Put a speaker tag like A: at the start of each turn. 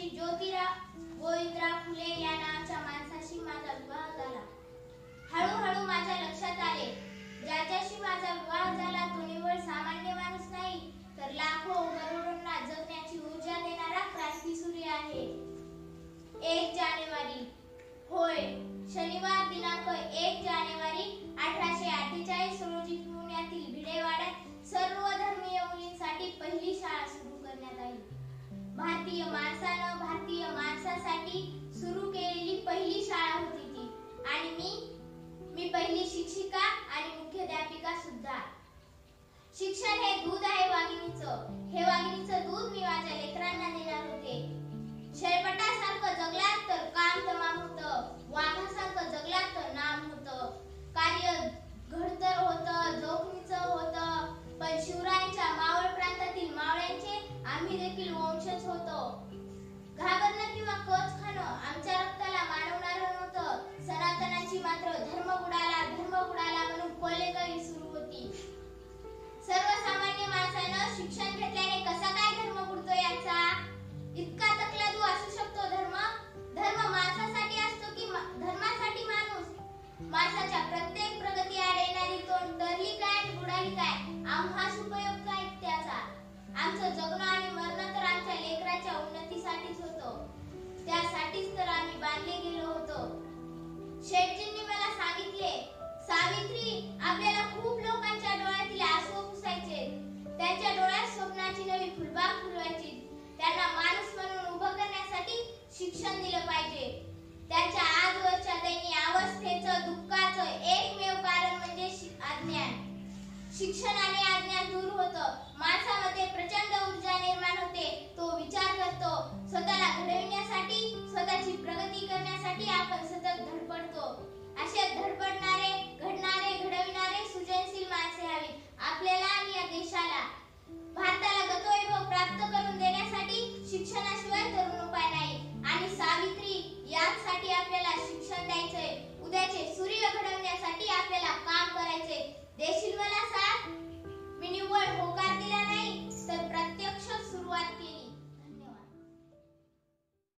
A: श्री ज्योतिराव गोविंदराव फुले या नावाच्या माणसाशी माझा विवाह झाला. हळूहळू माझ्या लक्षात आले, ज्याच्याशी माझा विवाह झाला तो निव्वळ सामान्य माणूस नाही, तर लाखो करोडोंना जगण्याची ऊर्जा देणारा क्रांतिसूर्य आहे. 1 जानेवारी, होय, शनिवार दिनांक 1 जानेवारी 1848 रोजी पुण्यातील भिडेवाड्यात सर्व धर्मीय मुलींसाठी पहिली शाळा सुरू करण्यात आली. भारतीय माणसानं भारतीय माणसासाठी सुरू केलेली पहिली शाळा होती ती. आणि मी पहिली शिक्षिका आणि मुख्याध्यापिका सुद्धा. शिक्षण हे दूध आहे वाघिणीचं. हे वाघिणीचं दूध मी माझ्या लेकरांना देणार होते. शेळपटासारखं जगलात तर काम तमाम होतं, वाघासारखं जगलात तर नाम होतं. कार्य घडतर होतं, जोखमीचं होतं, पण शिवरायांच्या मावळ प्रांतातील मावळ्यांचे आम्ही देखील वंशज होतो. घाबरणं किंवा कच खाणं आमच्या रक्ताला मानवणारं नव्हतं. सनातनाची मात्र धर्म बुडाला म्हणून कोलेकरी सुरू होती. सर्वसामान्य माणसानं शिक्षण घेतल्याने कसा काय धर्म बुडतो याचा? इतका तकलादू असू शकतो धर्म? धर्म माणसासाठी असतो की धर्मासाठी माणूस? माणसाच्या प्रत्येक प्रगतीआड येणारी तोंड तरली काय आणि बुडाली काय? आम्हास उपयोग काय त्याचा? आमचं जगणं आणि मरणं तर आमच्या लेकराच्या उन्नतीसाठीच होतं. त्यासाठीच तर आम्ही बांधले गेलो होतो. शेठजींनी मला सांगितले, सावित्री, आपल्याला खूप लोकांच्या डोळ्यातील आसू पुसायचे. त्यांच्या डोळ्यात स्वप्नाची नवी फुलबाग फुलवायची. त्यांना माणूस म्हणून उभं करण्यासाठी शिक्षण दिलं पाहिजे. त्यांच्या आजवरच्या दैनीय अवस्थेचं दुःखाचं एकमेव कारण म्हणजे अज्ञान. शिक्षणाने अज्ञान दूर होतं. माणसामध्ये प्रचंड